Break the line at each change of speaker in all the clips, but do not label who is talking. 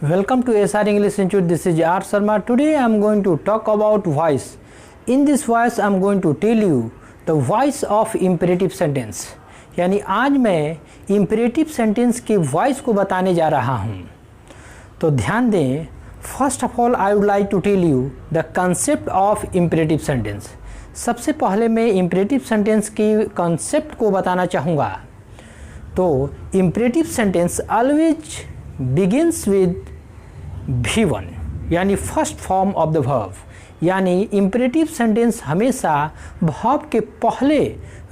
Welcome to SR English Institute. This is R. Sharma. Today I am going to talk about voice. In this voice I am going to tell you the voice of imperative sentence. यानी आज मैं imperative sentence के voice को बताने जा रहा हूँ. तो ध्यान दें. First of all I would like to tell you the concept of imperative sentence. सबसे पहले मैं imperative sentence की concept को बताना चाहूँगा. तो imperative sentence always begins with V1 यानी first form of the verb. यानी इम्परेटिव सेंटेंस हमेशा वर्ब के पहले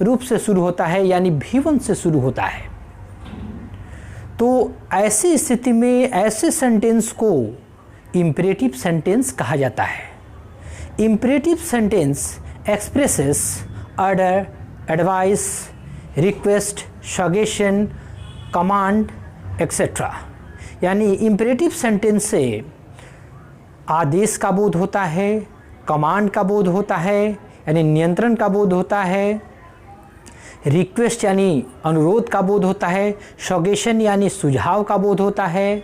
रूप से शुरू होता है यानी V1 से शुरू होता है. तो ऐसी स्थिति में ऐसे सेंटेंस को इम्परेटिव सेंटेंस कहा जाता है. Imperative sentence expresses order, advice, request, suggestion, command etcetera. यानी इम्परेटिव सेंटेंस से आदेश का बोध होता है, कमांड का बोध होता है यानी नियंत्रण का बोध होता है, रिक्वेस्ट यानी अनुरोध का बोध होता है, सजेशन यानी सुझाव का बोध होता है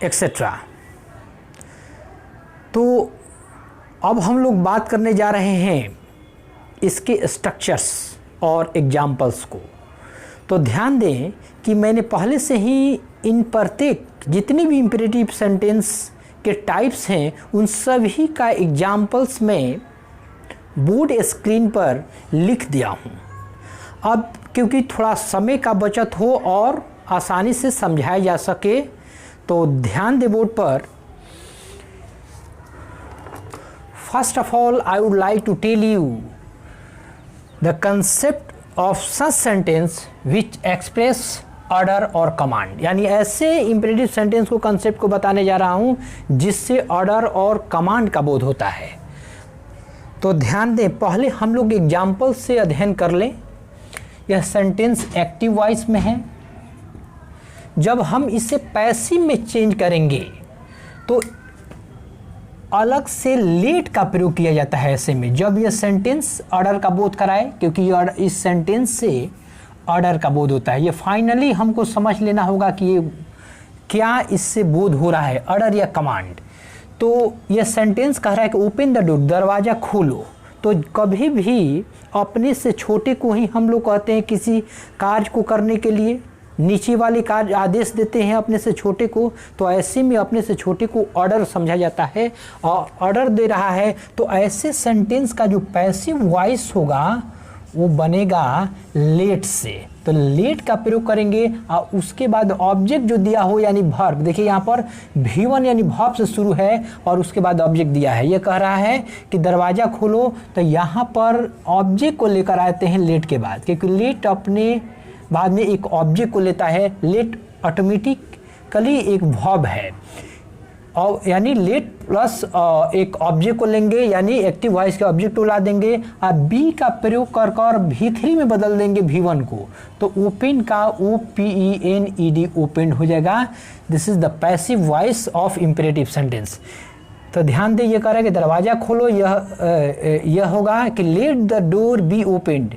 एक्सेट्रा. तो अब हम लोग बात करने जा रहे हैं इसके स्ट्रक्चर्स और एग्जाम्पल्स को. तो ध्यान दें कि मैंने पहले से ही इन प्रत्येक जितनी भी इम्परेटिव सेंटेंस के टाइप्स हैं उन सभी का एग्जाम्पल्स में बोर्ड स्क्रीन पर लिख दिया हूँ. अब क्योंकि थोड़ा समय का बचत हो और आसानी से समझाया जा सके तो ध्यान दे बोर्ड पर. First of all I would like to tell you the concept of such sentence which express order और कमांड. यानी ऐसे इम्परेटिव सेंटेंस को कंसेप्ट को बताने जा रहा हूँ जिससे ऑर्डर और कमांड का बोध होता है. तो ध्यान दें, पहले हम लोग एग्जाम्पल से अध्ययन कर लें. यह सेंटेंस एक्टिव वॉइस में है. जब हम इसे पैसिव में चेंज करेंगे तो अलग से लेट का प्रयोग किया जाता है. ऐसे में जब यह सेंटेंस ऑर्डर का बोध कराए, क्योंकि इस सेंटेंस से ऑर्डर का बोध होता है. ये फाइनली हमको समझ लेना होगा कि ये क्या इससे बोध हो रहा है, ऑर्डर या कमांड. तो यह सेंटेंस कह रहा है कि ओपन द डोर, दरवाज़ा खोलो. तो कभी भी अपने से छोटे को ही हम लोग कहते हैं किसी कार्य को करने के लिए. नीचे वाले कार्य आदेश देते हैं अपने से छोटे को. तो ऐसे में अपने से छोटे को ऑर्डर समझा जाता है और ऑर्डर दे रहा है. तो ऐसे सेंटेंस का जो पैसिव वॉइस होगा वो बनेगा लेट से. तो लेट का प्रयोग करेंगे और उसके बाद ऑब्जेक्ट जो दिया हो यानी वर्ब. देखिए यहाँ पर V1 यानी वर्ब से शुरू है और उसके बाद ऑब्जेक्ट दिया है. ये कह रहा है कि दरवाज़ा खोलो. तो यहाँ पर ऑब्जेक्ट को लेकर आते हैं लेट के बाद, क्योंकि लेट अपने बाद में एक ऑब्जेक्ट को लेता है. लेट ऑटोमेटिकली एक वर्ब है और यानी लेट प्लस एक ऑब्जेक्ट को लेंगे यानी एक्टिव वॉइस के ऑब्जेक्ट को ला देंगे और बी का प्रयोग कर V3 में बदल देंगे V1 को. तो ओपन का OPENED ओपन हो जाएगा. This is the passive voice of imperative sentence. तो ध्यान दें, ये कह रहा है कि दरवाज़ा खोलो. यह होगा कि let the door be opened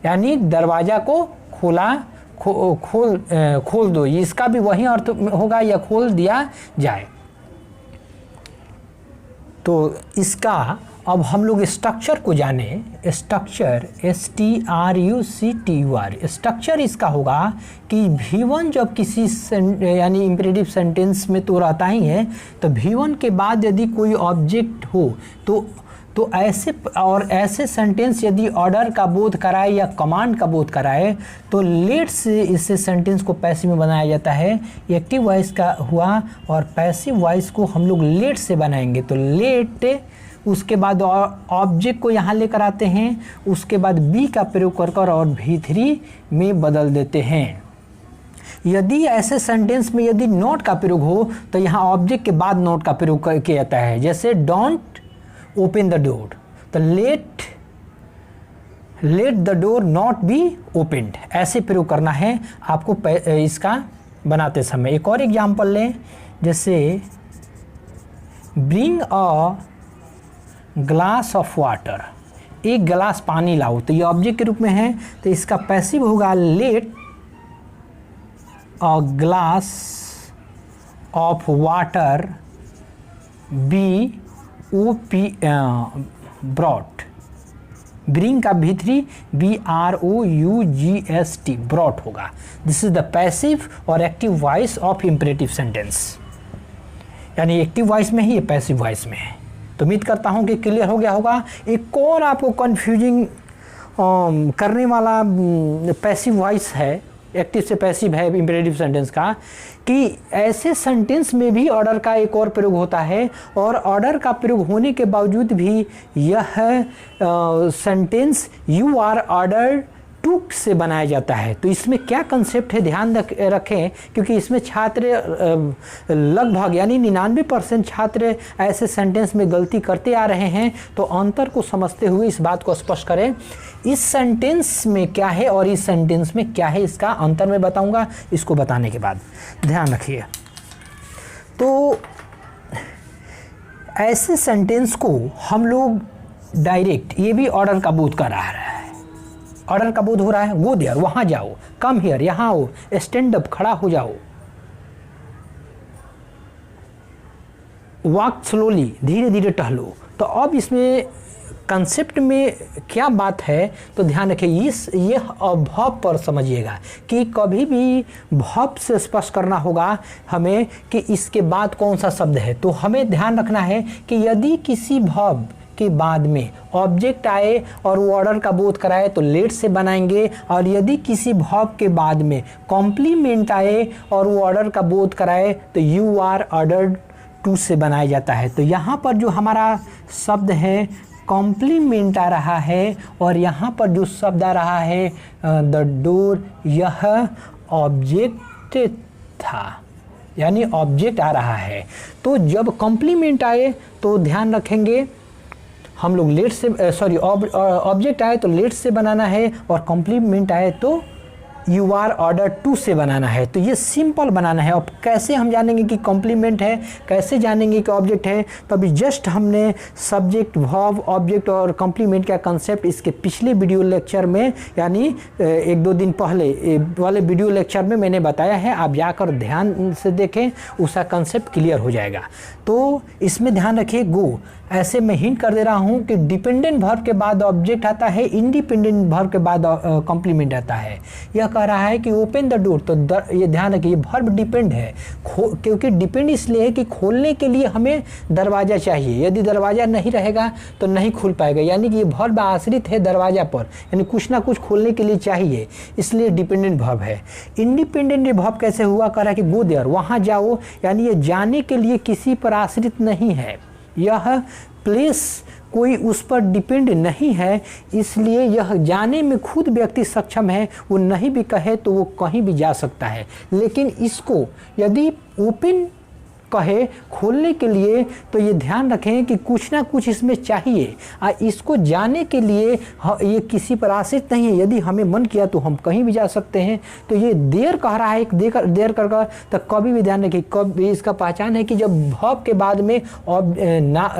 यानी दरवाज़ा को खोल दो. इसका भी वही अर्थ होगा या खोल दिया जाए. तो इसका अब हम लोग स्ट्रक्चर को जाने. स्ट्रक्चर STRUCTUR स्ट्रक्चर इसका होगा कि V1 जब किसी यानी इम्परेटिव सेंटेंस में तो रहता ही है. तो V1 के बाद यदि कोई ऑब्जेक्ट हो तो ऐसे सेंटेंस यदि ऑर्डर का बोध कराए या कमांड का बोध कराए तो लेट से इससे सेंटेंस को पैसिव में बनाया जाता है. एक्टिव वॉइस का हुआ और पैसिव वॉइस को हम लोग लेट से बनाएंगे. तो लेट, उसके बाद ऑब्जेक्ट को यहाँ लेकर आते हैं, उसके बाद बी का प्रयोग कर और V3 में बदल देते हैं. यदि ऐसे सेंटेंस में यदि नॉट का प्रयोग हो तो यहाँ ऑब्जेक्ट के बाद नॉट का प्रयोग किया जाता है. जैसे डोंट ओपन द डोर. तो let the door not be opened ऐसे प्रयोग करना है आपको इसका बनाते समय. एक और एग्जांपल लें. जैसे bring a glass of water, एक गिलास पानी लाओ. तो ये ऑब्जेक्ट के रूप में है. तो इसका पैसिव होगा late a glass of water B O P brought, bring का भीतरी BROUGST ब्रॉट होगा। दिस इज द पैसिव और active voice of imperative sentence, यानी एक्टिव वॉइस में ही, ये पैसिव वॉइस में है। तो उम्मीद करता हूँ कि क्लियर हो गया होगा। एक और आपको कन्फ्यूजिंग करने वाला पैसिव वॉइस है, एक्टिव से पैसिव है इम्परेटिव सेंटेंस का, कि ऐसे सेंटेंस में भी ऑर्डर का एक और प्रयोग होता है, और ऑर्डर का प्रयोग होने के बावजूद भी यह sentence you are ordered to से बनाया जाता है। तो इसमें क्या कंसेप्ट है, ध्यान रखें, क्योंकि इसमें छात्र लगभग यानी 99% छात्र ऐसे सेंटेंस में गलती करते आ रहे हैं। तो अंतर को समझते हुए इस बात को स्पष्ट करें, इस सेंटेंस में क्या है और इस सेंटेंस में क्या है, इसका अंतर मैं बताऊंगा इसको बताने के बाद। ध्यान रखिए। तो ऐसे सेंटेंस को हम लोग डायरेक्ट, ये भी ऑर्डर का बोध कर रहा है, ऑर्डर का बोध हो रहा है, गो देयर वहां जाओ, कम हियर यहां आओ, स्टैंड अप खड़ा हो जाओ, वॉक स्लोली धीरे धीरे टहलो। तो अब इसमें कंसेप्ट में क्या बात है, तो ध्यान रखिए, ये भाव पर समझिएगा कि कभी भी भाव से स्पष्ट करना होगा हमें कि इसके बाद कौन सा शब्द है। तो हमें ध्यान रखना है कि यदि किसी भाव के बाद में ऑब्जेक्ट आए और वो ऑर्डर का बोध कराए तो लेट से बनाएंगे, और यदि किसी भाव के बाद में कॉम्प्लीमेंट आए और वो ऑर्डर का बोध कराए तो यू आर ऑर्डर्ड टू से बनाया जाता है। तो यहाँ पर जो हमारा शब्द है कॉम्प्लीमेंट आ रहा है, और यहाँ पर जो शब्द आ रहा है द डोर, यह ऑब्जेक्ट था, यानी ऑब्जेक्ट आ रहा है। तो जब कॉम्प्लीमेंट आए तो ध्यान रखेंगे हम लोग लेट से, ऑब्जेक्ट आए तो लेट से बनाना है, और कॉम्प्लीमेंट आए तो यू आर ऑर्डर टू से बनाना है। तो ये सिंपल बनाना है। अब कैसे हम जानेंगे कि कॉम्प्लीमेंट है, कैसे जानेंगे कि ऑब्जेक्ट है, तो अभी जस्ट हमने सब्जेक्ट, वर्ब, ऑब्जेक्ट और कॉम्प्लीमेंट का कंसेप्ट इसके पिछले वीडियो लेक्चर में, यानी 1-2 दिन पहले वाले वीडियो लेक्चर में मैंने बताया है। आप जाकर ध्यान से देखें, उसका कंसेप्ट क्लियर हो जाएगा। तो इसमें ध्यान रखिए, गो, ऐसे मैं हिंट कर दे रहा हूँ कि डिपेंडेंट वर्ब के बाद ऑब्जेक्ट आता है, इंडिपेंडेंट वर्ब के बाद कॉम्प्लीमेंट आता है। यह कह रहा है कि ओपन द डोर, तो ये ध्यान रखिए, वर्ब डिपेंड है, क्योंकि डिपेंड इसलिए है कि खोलने के लिए हमें दरवाज़ा चाहिए, यदि दरवाज़ा नहीं रहेगा तो नहीं खुल पाएगा, यानी कि ये वर्ब आश्रित है दरवाज़ा पर, यानी कुछ ना कुछ खोलने के लिए चाहिए, इसलिए डिपेंडेंट वर्ब है। इंडिपेंडेंट वर्ब कैसे हुआ, कह रहा है कि गो देयर वहाँ जाओ, यानी ये जाने के लिए किसी पर आश्रित नहीं है, यह प्लेस कोई उस पर डिपेंड नहीं है, इसलिए यह जाने में खुद व्यक्ति सक्षम है, वो नहीं भी कहे तो वो कहीं भी जा सकता है। लेकिन इसको यदि ओपन कहे खोलने के लिए, तो ये ध्यान रखें कि कुछ ना कुछ इसमें चाहिए, इसको जाने के लिए ये किसी पर आश्रित नहीं है, यदि हमें मन किया तो हम कहीं भी जा सकते हैं। तो ये देर कह रहा है, देर कर तो कभी भी ध्यान रखें, कभी इसका पहचान है कि जब भाव के बाद में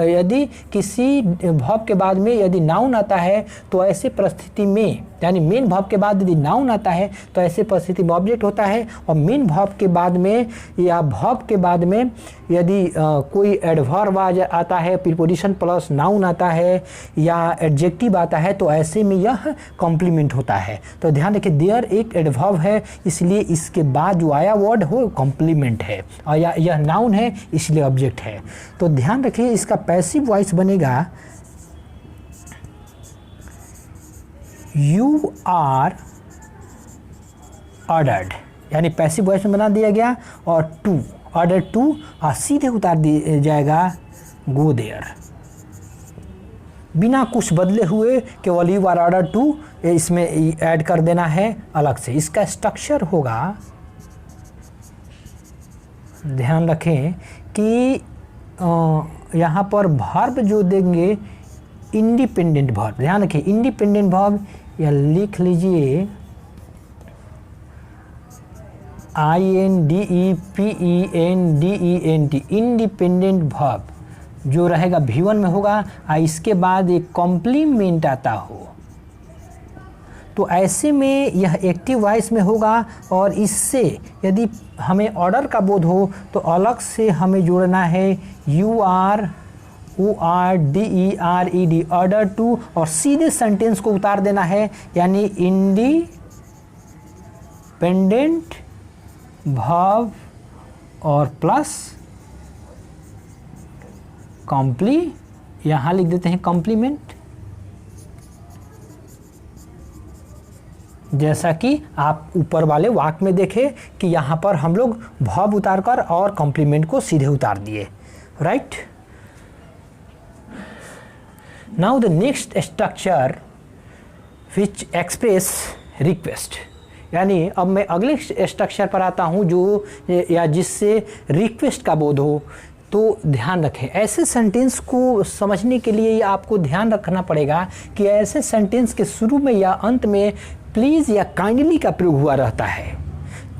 यदि किसी भाव के बाद में यदि नाउन आता है तो ऐसे परिस्थिति में, यानी मेन भाव के बाद यदि नाउन आता है तो ऐसे परिस्थिति में ऑब्जेक्ट होता है, और मेन भाव के बाद में या भाव के बाद में यदि कोई एडवर्ब आता है, प्रीपोजिशन प्लस नाउन आता है या एडजेक्टिव आता है, तो ऐसे में यह कॉम्प्लीमेंट होता है। तो ध्यान रखिए, देयर एक एडवर्ब है, इसलिए इसके बाद जो आया वर्ड हो कॉम्प्लीमेंट है, और यह नाउन है इसलिए ऑब्जेक्ट है। तो ध्यान रखिए, इसका पैसिव वॉइस बनेगा यू आर ऑर्डर्ड, यानी पैसिव वॉइस में बना दिया गया, और टू, ऑर्डर टू, और सीधे उतार दिया जाएगा गो देयर, बिना कुछ बदले हुए, केवल यू आर ऑर्डर टू इसमें ऐड कर देना है अलग से। इसका स्ट्रक्चर होगा, ध्यान रखें कि यहाँ पर वर्ब जो देंगे इंडिपेंडेंट वर्ब, ध्यान रखिए इंडिपेंडेंट वर्ब, या लिख लीजिए INDEPENDENT, इंडिपेंडेंट वर्ब जो रहेगा V1 में होगा, इसके बाद एक कॉम्प्लीमेंट आता हो, तो ऐसे में यह एक्टिव वॉइस में होगा, और इससे यदि हमें ऑर्डर का बोध हो तो अलग से हमें जोड़ना है URORDERED, ऑर्डर टू, और सीधे सेंटेंस को उतार देना है, यानी इंडिपेंडेंट वर्ब और प्लस यहाँ लिख देते हैं कॉम्प्लीमेंट, जैसा कि आप ऊपर वाले वाक्य में देखें कि यहाँ पर हम लोग वर्ब उतारकर और कॉम्प्लीमेंट को सीधे उतार दिए, right. Now the next structure which express request, यानी अब मैं अगले स्ट्रक्चर पर आता हूँ जो या जिससे रिक्वेस्ट का बोध हो। तो ध्यान रखें, ऐसे सेंटेंस को समझने के लिए आपको ध्यान रखना पड़ेगा कि ऐसे सेंटेंस के शुरू में या अंत में प्लीज़ या काइंडली का प्रयोग हुआ रहता है,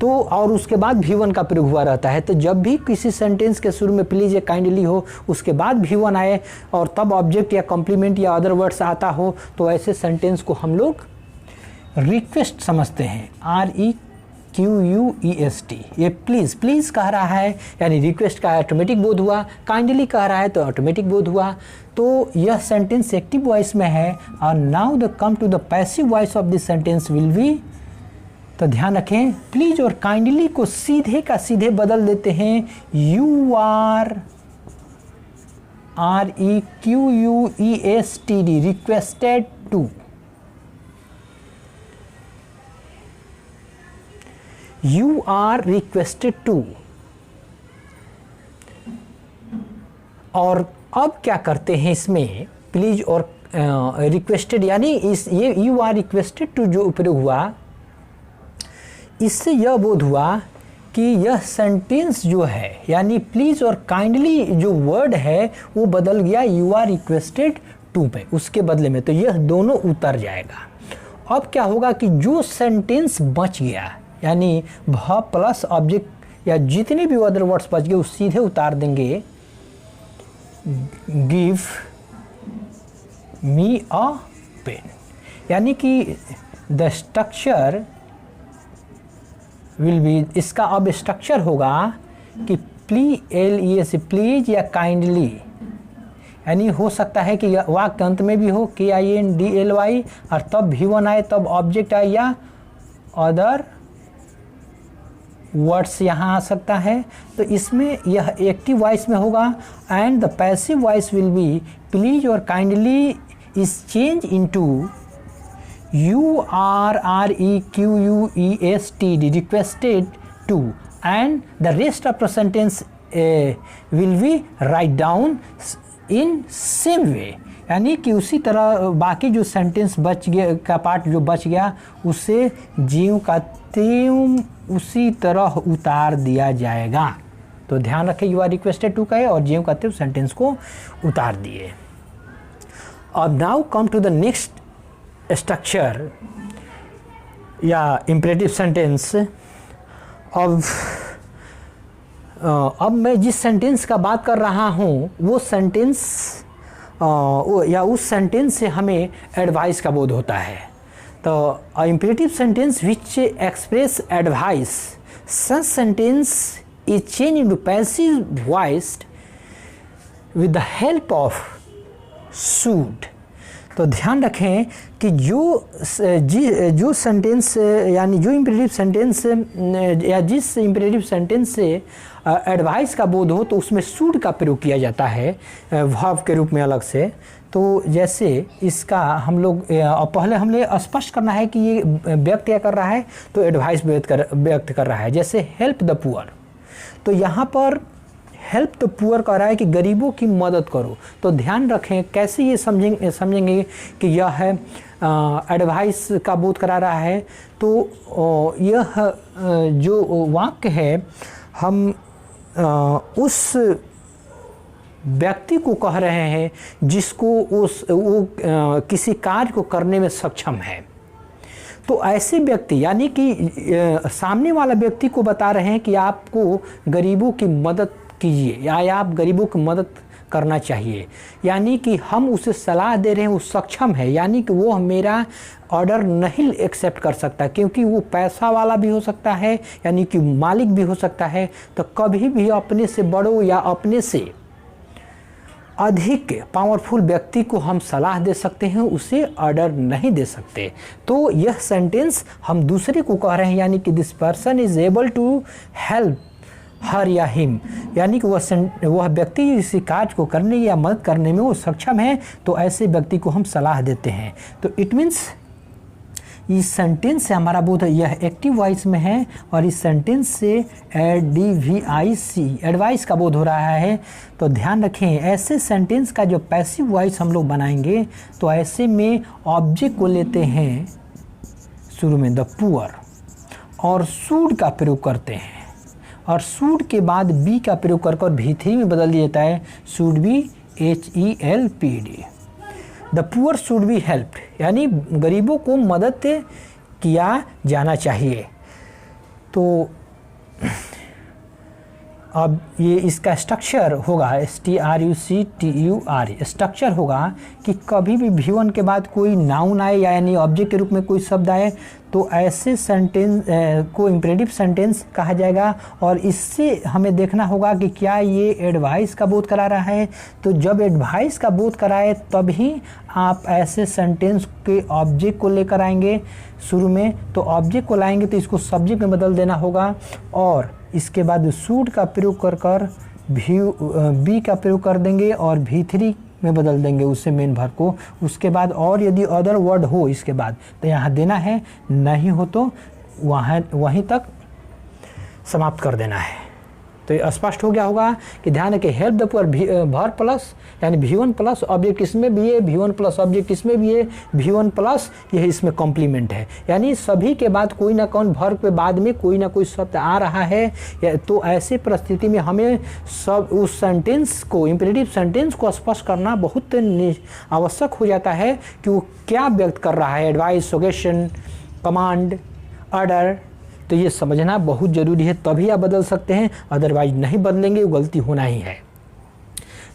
तो और उसके बाद V1 का प्रयोग हुआ रहता है। तो जब भी किसी सेंटेंस के शुरू में प्लीज़ या काइंडली हो, उसके बाद V1 आए और तब ऑब्जेक्ट या कॉम्प्लीमेंट या अदर वर्ड्स आता हो, तो ऐसे सेंटेंस को हम लोग रिक्वेस्ट समझते हैं, REQUEST। ये प्लीज़ कह रहा है, यानी रिक्वेस्ट का ऑटोमेटिक बोध हुआ, काइंडली कह रहा है तो ऑटोमेटिक बोध हुआ। तो यह सेंटेंस एक्टिव वॉइस में है। और now the come to the passive voice of this sentence will be, तो ध्यान रखें, प्लीज और काइंडली को सीधे का सीधे बदल देते हैं REQUESTD, requested to. You are requested to। और अब क्या करते हैं इसमें, प्लीज और रिक्वेस्टेड, यानी इस ये यू आर रिक्वेस्टेड टू जो प्रयोग हुआ, इससे यह बोध हुआ कि यह सेंटेंस जो है, यानी प्लीज और काइंडली जो वर्ड है वो बदल गया यू आर रिक्वेस्टेड टू पे, उसके बदले में, तो यह दोनों उतर जाएगा। अब क्या होगा कि जो सेंटेंस बच गया, यानी वर्ब प्लस ऑब्जेक्ट या जितने भी अदर वर्ड्स बच गए, उस सीधे उतार देंगे गिव मी अ पेन, यानी कि द स्ट्रक्चर विल बी, इसका अब स्ट्रक्चर होगा कि प्लीज या काइंडली, यानी हो सकता है कि वाक्य अंत में भी हो KINDLY और तब V1 आए, तब ऑब्जेक्ट आए, या अदर वर्ड्स यहाँ आ सकता है। तो इसमें यह एक्टिव वॉइस में होगा। And the passive voice will be please और kindly is change into URREQUESTD, requested to, and the rest of the sentence will be write down in same way, यानी कि उसी तरह बाकी जो सेंटेंस बच गया का पार्ट जो बच गया उसे ज्यों का त्यों उसी तरह उतार दिया जाएगा। तो ध्यान रखें, यू आर रिक्वेस्टेड टू कहे और ज्यों का त्यों सेंटेंस को उतार दिए। अब now come to the next structure या इम्परेटिव सेंटेंस। अब मैं जिस सेंटेंस का बात कर रहा हूँ वो सेंटेंस या उस सेंटेंस से हमें एडवाइस का बोध होता है। तो imperative sentence which express advice, such sentence is change into passive voice with the help of should. तो ध्यान रखें कि जो सेंटेंस यानी जो इम्परेटिव सेंटेंस या जिस इम्परेटिव सेंटेंस से एडवाइस का बोध हो तो उसमें शुड का प्रयोग किया जाता है वर्ब के रूप में अलग से। तो जैसे इसका हम लोग पहले हमने स्पष्ट करना है कि ये व्यक्त क्या कर रहा है, तो एडवाइस व्यक्त कर रहा है। जैसे हेल्प द पुअर, तो यहाँ पर हेल्प द पुअर कह रहा है कि गरीबों की मदद करो। तो ध्यान रखें कैसे ये समझेंगे कि यह है एडवाइस का बोध करा रहा है। तो यह जो वाक्य है हम उस व्यक्ति को कह रहे हैं जिसको वो किसी कार्य को करने में सक्षम है। तो ऐसे व्यक्ति यानी कि सामने वाला व्यक्ति को बता रहे हैं कि आपको गरीबों की मदद कीजिए या आप गरीबों की मदद करना चाहिए, यानी कि हम उसे सलाह दे रहे हैं, वो सक्षम है, यानी कि वो मेरा ऑर्डर नहीं एक्सेप्ट कर सकता, क्योंकि वो पैसा वाला भी हो सकता है, यानी कि मालिक भी हो सकता है। तो कभी भी अपने से बड़ों या अपने से अधिक पावरफुल व्यक्ति को हम सलाह दे सकते हैं, उसे ऑर्डर नहीं दे सकते। तो यह सेंटेंस हम दूसरे को कह रहे हैं, यानी कि this person is able to help her या हिम, यानी कि वह व्यक्ति इसी कार्य को करने या मदद करने में वो सक्षम है, तो ऐसे व्यक्ति को हम सलाह देते हैं। तो इट मीन्स इस सेंटेंस से हमारा बोध यह एक्टिव वॉइस में है, और इस सेंटेंस से एडवाइस एडवाइस का बोध हो रहा है। तो ध्यान रखें, ऐसे सेंटेंस का जो पैसिव वॉइस हम लोग बनाएंगे, तो ऐसे में ऑब्जेक्ट को लेते हैं शुरू में द पुअर, और शुड का प्रयोग करते हैं, और शुड के बाद बी का प्रयोग कर भी3 में बदल दिया जाता है, should be HELPD। The poor should be helped, यानी गरीबों को मदद किया जाना चाहिए। तो अब ये इसका स्ट्रक्चर होगा STRUCTUR, स्ट्रक्चर होगा कि कभी भी V1 के बाद कोई नाउन आए, यानी ऑब्जेक्ट के रूप में कोई शब्द आए, तो ऐसे सेंटेंस को इम्परेटिव सेंटेंस कहा जाएगा। और इससे हमें देखना होगा कि क्या ये एडवाइस का बोध करा रहा है। तो जब एडवाइस का बोध कराए तभी आप ऐसे सेंटेंस के ऑब्जेक्ट को लेकर आएंगे शुरू में। तो ऑब्जेक्ट को लाएंगे तो इसको सब्जेक्ट में बदल देना होगा, और इसके बाद शुड का प्रयोग कर बी का प्रयोग कर देंगे और V3 में बदल देंगे उससे मेन वर्ब को। उसके बाद और यदि अदर वर्ड हो इसके बाद तो यहाँ देना है, नहीं हो तो वहीं तक समाप्त कर देना है। तो ये स्पष्ट हो गया होगा कि ध्यान रखें, help the poor verb plus, यानी V1 प्लस ऑब्जेक्ट इसमें भी है, V1 प्लस ऑब्जेक्ट इसमें भी है, V1 प्लस यह इसमें कॉम्प्लीमेंट है, यानी सभी के बाद कोई ना कोई वर्ब के बाद में कोई ना कोई शब्द आ रहा है। तो ऐसे परिस्थिति में हमें सब उस सेंटेंस को, इम्परेटिव सेंटेंस को स्पष्ट करना बहुत आवश्यक हो जाता है कि वो क्या व्यक्त कर रहा है, एडवाइस, सजेशन, कमांड, ऑर्डर। तो ये समझना बहुत ज़रूरी है, तभी आप बदल सकते हैं, अदरवाइज नहीं बदलेंगे, वो गलती होना ही है।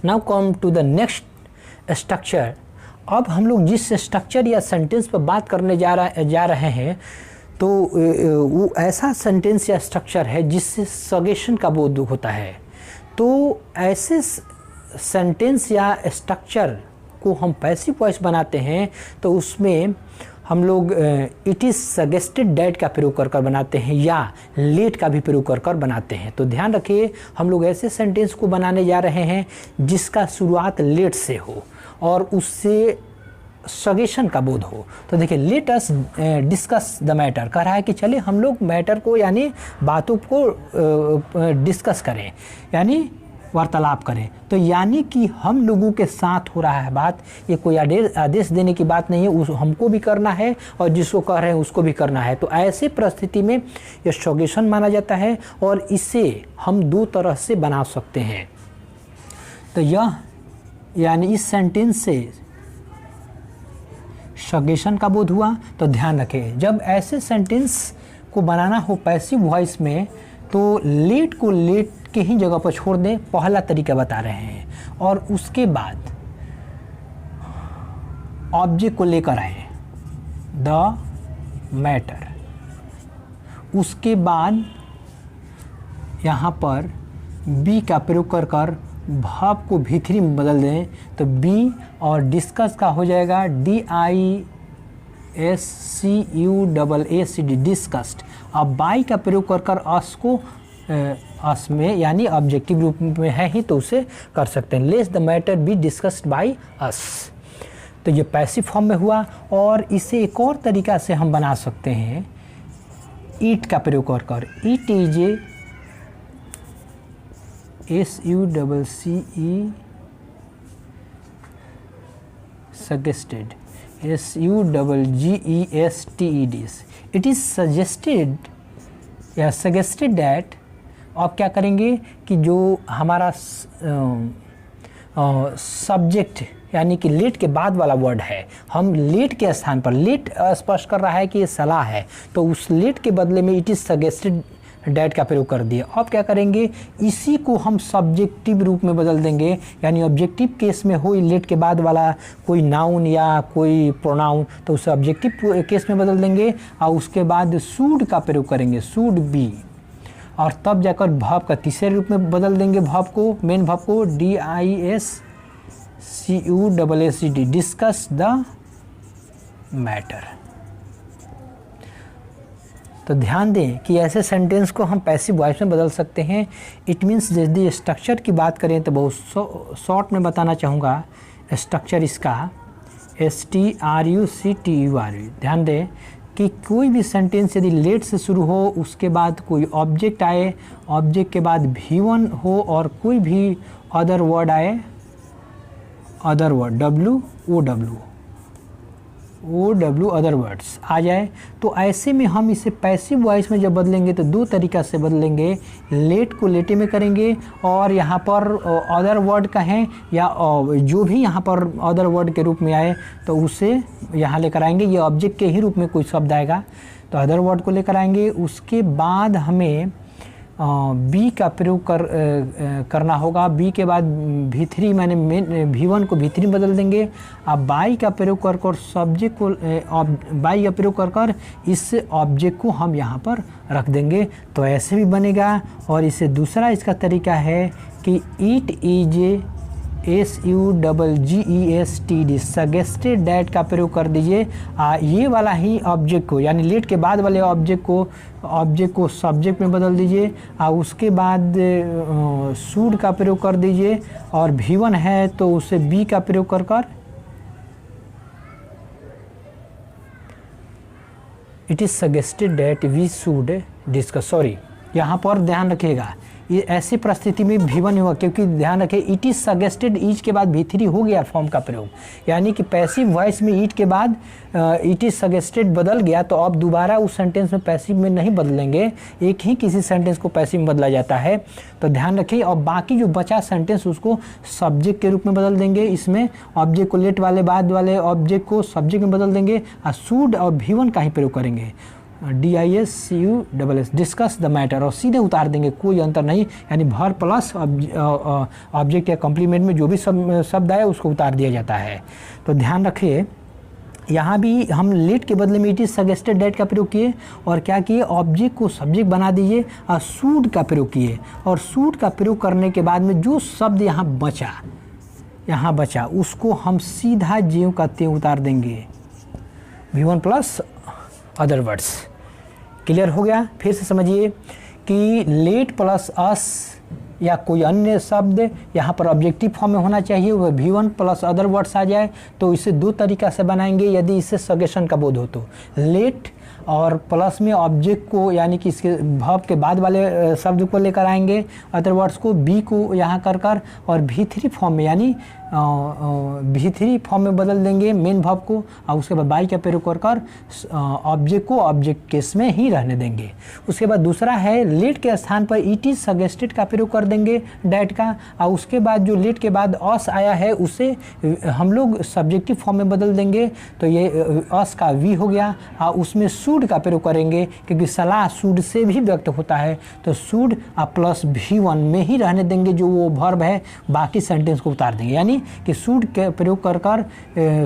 Now come to the next structure. अब हम लोग जिस स्ट्रक्चर या सेंटेंस पर बात करने जा रहे हैं, तो वो ऐसा सेंटेंस या स्ट्रक्चर है जिससे सजेशन का बोध होता है। तो ऐसे सेंटेंस या स्ट्रक्चर को हम पैसिव वॉइस बनाते हैं, तो उसमें हम लोग इट इज़ सजेस्टेड डैट का प्रयोग कर बनाते हैं, या लेट का भी प्रयोग कर बनाते हैं। तो ध्यान रखिए, हम लोग ऐसे सेंटेंस को बनाने जा रहे हैं जिसका शुरुआत लेट से हो और उससे सजेशन का बोध हो। तो देखिए, let us discuss the matter, कह रहा है कि चले हम लोग मैटर को, यानी बातों को डिस्कस करें, यानी वार्तालाप करें। तो यानी कि हम लोगों के साथ हो रहा है बात, ये कोई आदेश देने की बात नहीं है, उस हमको भी करना है और जिसको कह रहे हैं उसको भी करना है। तो ऐसे परिस्थिति में यह सजेशन माना जाता है, और इसे हम 2 तरह से बना सकते हैं। तो यह, यानी इस सेंटेंस से सजेशन का बोध हुआ। तो ध्यान रखें, जब ऐसे सेंटेंस को बनाना हो पैसिव वॉइस में, तो लेट को लेट के ही जगह पर छोड़ दें, पहला तरीका बता रहे हैं, और उसके बाद ऑब्जेक्ट को लेकर आए द मैटर। उसके बाद यहाँ पर बी का प्रयोग कर भाव को V3 में बदल दें, तो बी और डिस्कस का हो जाएगा DISCUSSD, डिस्कस्ड। अब बाई का प्रयोग कर अस को अस में, यानी ऑब्जेक्टिव रूप में है ही, तो उसे कर सकते हैं, less the matter be discussed by us. तो ये पैसिव फॉर्म में हुआ। और इसे एक और तरीका से हम बना सकते हैं, ईट का प्रयोग कर eat is SUCCE suggested, SUGGESTED, it is suggested या suggested that। आप क्या करेंगे कि जो हमारा सब्जेक्ट, यानी कि लेट के बाद वाला वर्ड है, हम लेट के स्थान पर, लेट स्पष्ट कर रहा है कि ये सलाह है, तो उस लेट के बदले में इट इज़ सजेस्टेड डैट का प्रयोग कर दिया। अब क्या करेंगे, इसी को हम सब्जेक्टिव रूप में बदल देंगे, यानी ऑब्जेक्टिव केस में हो लेट के बाद वाला कोई नाउन या कोई प्रोनाउन तो उसे ऑब्जेक्टिव केस में बदल देंगे और उसके बाद शुड का प्रयोग करेंगे, शुड बी, और तब जाकर वर्ब का तीसरे रूप में बदल देंगे वर्ब को, मेन वर्ब को DISCUSSED, डिस्कस द मैटर। तो ध्यान दें कि ऐसे सेंटेंस को हम पैसिव वॉइस में बदल सकते हैं। इट मीन्स यदि स्ट्रक्चर की बात करें तो बहुत शॉर्ट में बताना चाहूँगा। स्ट्रक्चर इसका STRUCTUR। ध्यान दें कि कोई भी सेंटेंस यदि लेट से शुरू हो, उसके बाद कोई ऑब्जेक्ट आए, ऑब्जेक्ट के बाद V1 हो और कोई भी अदर वर्ड आए, other word OW other words आ जाए, तो ऐसे में हम इसे पैसिव वॉइस में जब बदलेंगे तो दो तरीक़ा से बदलेंगे। लेट को लेटे में करेंगे और यहाँ पर अदर वर्ड कहें या जो भी यहाँ पर अदर वर्ड के रूप में आए तो उसे यहाँ लेकर आएंगे। ये ऑब्जेक्ट के ही रूप में कोई शब्द आएगा तो अदर वर्ड को लेकर आएंगे। उसके बाद हमें बी का प्रयोग करना होगा। बी के बाद V3 मैंने V1 को V3 बदल देंगे। अब बाई का प्रयोग कर सब्जेक्ट को बाई का प्रयोग कर इस ऑब्जेक्ट को हम यहाँ पर रख देंगे, तो ऐसे भी बनेगा। और इसे दूसरा इसका तरीका है कि it is SUGGESTD, suggested that का प्रयोग कर दीजिए। ये वाला ही ऑब्जेक्ट को, यानी लेट के बाद वाले ऑब्जेक्ट को सब्जेक्ट में बदल दीजिए और उसके बाद शुड का प्रयोग कर दीजिए। और V1 है तो उसे बी का प्रयोग कर it is suggested that we should discuss. Sorry, यहाँ पर ध्यान रखिएगा, ये ऐसी परिस्थिति में V1 हुआ क्योंकि ध्यान रखें इट इज़ सजेस्टेड इज के बाद V3 हो गया फॉर्म का प्रयोग, यानी कि पैसिव वॉइस में इट के बाद इट इज़ सजेस्टेड बदल गया। तो अब दोबारा उस सेंटेंस में पैसिव में नहीं बदलेंगे, एक ही किसी सेंटेंस को पैसिव में बदला जाता है। तो ध्यान रखिए। और बाकी जो बचा सेंटेंस उसको सब्जेक्ट के रूप में बदल देंगे। इसमें ऑब्जेक्ट को लेट वाले बाद वाले ऑब्जेक्ट को सब्जेक्ट में बदल देंगे और शुड और V1 का ही प्रयोग करेंगे, DISCUSS, डिस्कस द मैटर, और सीधे उतार देंगे, कोई अंतर नहीं। यानी भर प्लस ऑब्जेक्ट या कॉम्प्लीमेंट में जो भी शब्द आए उसको उतार दिया जाता है। तो ध्यान रखिए, यहाँ भी हम लेट के बदले में इट इज़ सजेस्टेड डैट का प्रयोग किए और क्या किए, ऑब्जेक्ट को सब्जेक्ट बना दीजिए और शुड का प्रयोग किए। और शुड का प्रयोग करने के बाद में जो शब्द यहाँ बचा उसको हम सीधा ज्यों का त्यों उतार देंगे, V1 plus other words. Clear हो गया? फिर से समझिए कि लेट प्लस अस या कोई अन्य शब्द यहाँ पर ऑब्जेक्टिव फॉर्म में होना चाहिए, वह V1 प्लस अदर वर्ड्स आ जाए। तो इसे दो तरीक़ा से बनाएंगे यदि इसे सजेशन का बोध हो तो, लेट और प्लस में ऑब्जेक्ट को यानी कि इसके वर्ब के बाद वाले शब्द को लेकर आएंगे, अदर वर्ड्स को बी को यहाँ कर और V3 फॉर्म में यानी V3 फॉर्म में बदल देंगे मेन वर्ब को और उसके बाद बाई का प्रयोग कर ऑब्जेक्ट को ऑब्जेक्ट केस में ही रहने देंगे। उसके बाद दूसरा है लेट के स्थान पर इट इज़ सजेस्टेड का प्रयोग कर देंगे डैट का, और उसके बाद जो लेट के बाद अस आया है उसे हम लोग सब्जेक्टिव फॉर्म में बदल देंगे। तो ये अस का वी हो गया और उसमें शुड का प्रयोग करेंगे क्योंकि सलाह शुड से भी व्यक्त होता है। तो शुड प्लस V1 में ही रहने देंगे जो वो वर्ब है, बाकी सेंटेंस को उतार देंगे। यानी कि शुड के प्रयोग कर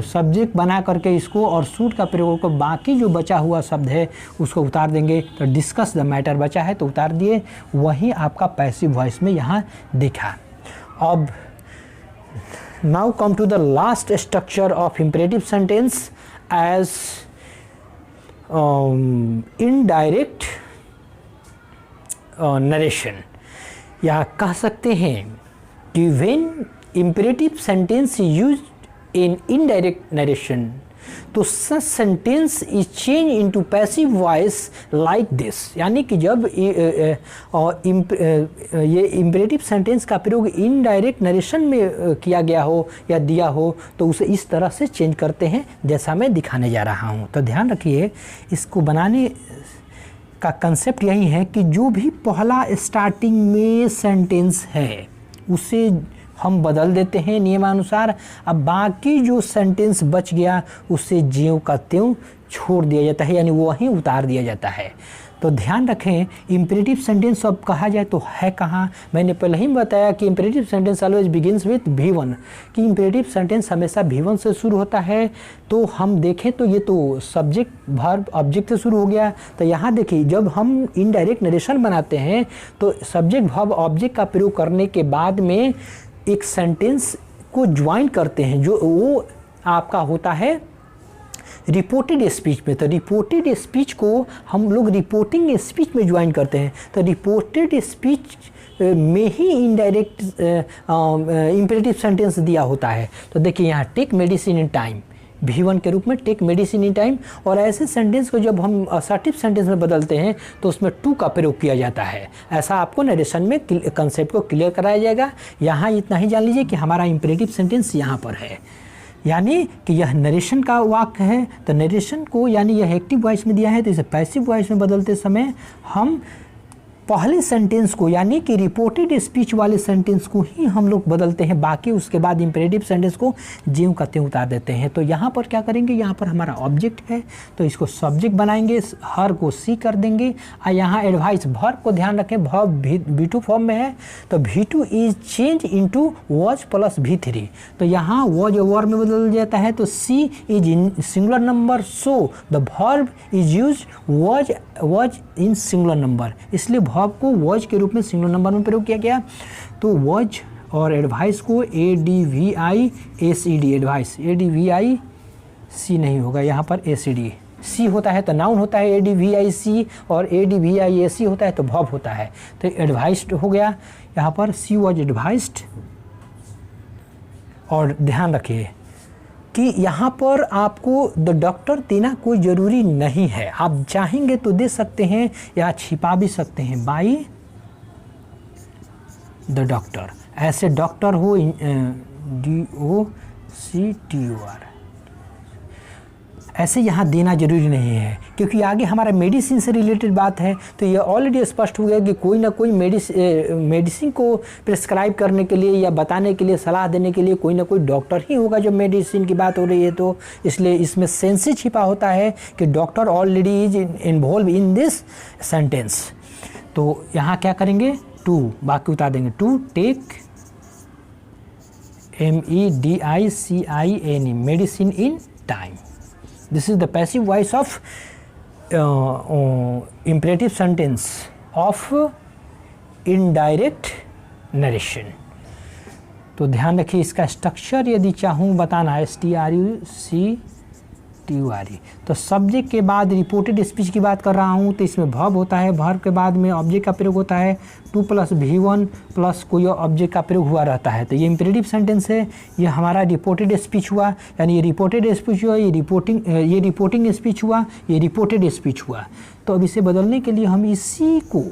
सब्जेक्ट बना करके इसको और शुड का प्रयोग कर बाकी जो बचा हुआ शब्द है उसको उतार देंगे। तो डिस्कस द मैटर बचा है तो उतार दिए, वही आपका पैसिव वॉइस में यहाँ दिखा। अब now come to the last structure of imperative sentence as indirect narration, या कह सकते हैं कि when imperative sentence used in indirect narration, तो such sentence is changed into passive voice like this। यानी कि जब ये imperative sentence का प्रयोग indirect narration में किया गया हो या दिया हो तो उसे इस तरह से चेंज करते हैं जैसा मैं दिखाने जा रहा हूँ। तो ध्यान रखिए, इसको बनाने का कंसेप्ट यही है कि जो भी पहला स्टार्टिंग में सेंटेंस है उसे हम बदल देते हैं नियमानुसार। अब बाकी जो सेंटेंस बच गया उसे ज्यों का त्यों छोड़ दिया जाता है, यानी वहीं उतार दिया जाता है। तो ध्यान रखें इम्परेटिव सेंटेंस अब कहा जाए तो है कहाँ, मैंने पहले ही बताया कि imperative sentence always begins with V1, कि इम्परेटिव सेंटेंस हमेशा V1 से शुरू होता है। तो हम देखें तो ये तो सब्जेक्ट वर्ब ऑब्जेक्ट से शुरू हो गया। तो यहाँ देखिए जब हम इनडायरेक्ट नरेशन बनाते हैं तो सब्जेक्ट वर्ब ऑब्जेक्ट का प्रयोग करने के बाद में एक सेंटेंस को ज्वाइन करते हैं, जो वो आपका होता है रिपोर्टेड स्पीच में। तो रिपोर्टेड स्पीच को हम लोग रिपोर्टिंग स्पीच में ज्वाइन करते हैं। तो रिपोर्टेड स्पीच में ही इनडायरेक्ट इम्परेटिव सेंटेंस दिया होता है। तो देखिए यहाँ take medicine in time, V1 के रूप में टेक मेडिसिन इन टाइम। और ऐसे सेंटेंस को जब हम असर्टिव सेंटेंस में बदलते हैं तो उसमें टू का प्रयोग किया जाता है। ऐसा आपको नरेशन में कंसेप्ट को क्लियर कराया जाएगा। यहाँ इतना ही जान लीजिए कि हमारा इम्परेटिव सेंटेंस यहाँ पर है, यानी कि यह नरेशन का वाक्य है। तो नरेशन को यानी यह एक्टिव वॉइस में दिया है, तो इसे पैसिव वॉइस में बदलते समय हम पहले सेंटेंस को यानी कि रिपोर्टेड स्पीच वाले सेंटेंस को ही हम लोग बदलते हैं, बाकी उसके बाद इम्परेटिव सेंटेंस को ज्यों का त्यों उतार देते हैं। तो यहाँ पर क्या करेंगे, यहाँ पर हमारा ऑब्जेक्ट है तो इसको सब्जेक्ट बनाएंगे, हर को सी कर देंगे। और यहाँ एडवाइस वर्ब को ध्यान रखें, वर्ब V2 फॉर्म में है तो V2 is change into was plus V3। तो यहाँ वॉज वर्ब में बदल जाता है। तो C is in singular number, so the verb is use was in singular number, इसलिए वर्ब को वॉज के रूप में सिंगुलर नंबर में प्रयोग किया गया। तो वॉज और एडवाइस को ADVICED, एडवाइस ADVIC नहीं होगा, यहाँ पर ACD, सी होता है तो नाउन होता है ADVIC और ADVIAC होता है तो वर्ब होता है। तो एडवाइस्ड हो गया, यहाँ पर सी वॉज एडवाइस्ड। और ध्यान रखिए कि यहाँ पर आपको द डॉक्टर देना कोई ज़रूरी नहीं है, आप चाहेंगे तो दे सकते हैं या छिपा भी सकते हैं, बाई द डॉक्टर। ऐसे डॉक्टर हो DOCTOR, ऐसे यहाँ देना जरूरी नहीं है, क्योंकि आगे हमारा मेडिसिन से रिलेटेड बात है। तो ये ऑलरेडी स्पष्ट हो गया कि कोई ना कोई मेडिसिन को प्रिस्क्राइब करने के लिए या बताने के लिए, सलाह देने के लिए कोई ना कोई डॉक्टर ही होगा जब मेडिसिन की बात हो रही है। तो इसलिए इसमें सेंस ही छिपा होता है कि doctor already is involve in this sentence. तो यहाँ क्या करेंगे, टू, बाकी उतार देंगे, to take MEDICINE medicine in time. This is the passive voice of imperative sentence of indirect narration। तो ध्यान रखिए इसका स्ट्रक्चर यदि चाहूँ बताना है STRUCTURE, तो सब्जेक्ट के बाद रिपोर्टेड स्पीच की बात कर रहा हूँ तो इसमें वर्ब होता है, वर्ब के बाद में ऑब्जेक्ट का प्रयोग होता है, 2 + V1 प्लस कोई ऑब्जेक्ट का प्रयोग हुआ रहता है। तो ये इम्परेटिव सेंटेंस है, ये हमारा रिपोर्टेड स्पीच हुआ, यानी ये रिपोर्टेड स्पीच हुआ, ये रिपोर्टिंग स्पीच हुआ, ये रिपोर्टेड स्पीच हुआ। तो अब इसे बदलने के लिए हम इसी को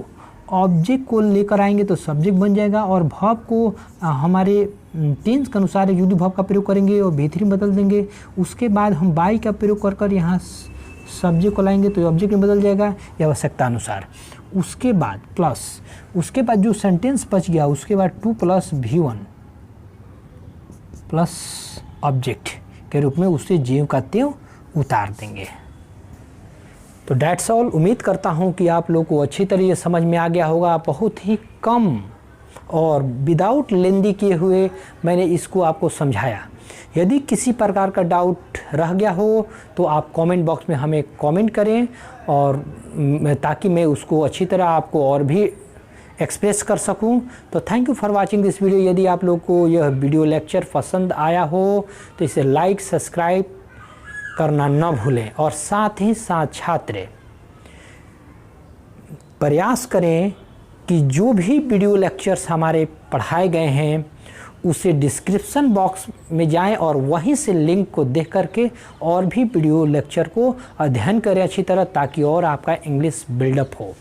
ऑब्जेक्ट को लेकर आएंगे तो सब्जेक्ट बन जाएगा, और वर्ब को हमारे टेंस के अनुसार यूडी वर्ब का प्रयोग करेंगे और V3 में बदल देंगे। उसके बाद हम बाई का प्रयोग कर कर यहाँ सब्जेक्ट को लाएंगे तो ऑब्जेक्ट में बदल जाएगा या आवश्यकता अनुसार। उसके बाद प्लस, उसके बाद जो सेंटेंस बच गया उसके बाद 2 + V1 प्लस ऑब्जेक्ट के रूप में उसे ज्यों का त्यों उतार देंगे। तो डैट्स ऑल। उम्मीद करता हूँ कि आप लोग को अच्छी तरह ये समझ में आ गया होगा। बहुत ही कम और विदाउट लेंदी किए हुए मैंने इसको आपको समझाया। यदि किसी प्रकार का डाउट रह गया हो तो आप कमेंट बॉक्स में हमें कमेंट करें, और ताकि मैं उसको अच्छी तरह आपको और भी एक्सप्रेस कर सकूं। तो thank you for watching this video. यदि आप लोग को यह वीडियो लेक्चर पसंद आया हो तो इसे लाइक सब्सक्राइब करना न भूलें, और साथ ही साथ छात्र प्रयास करें कि जो भी वीडियो लेक्चर्स हमारे पढ़ाए गए हैं उसे डिस्क्रिप्शन बॉक्स में जाएं और वहीं से लिंक को देख करके और भी वीडियो लेक्चर को अध्ययन करें अच्छी तरह, ताकि और आपका इंग्लिश बिल्डअप हो।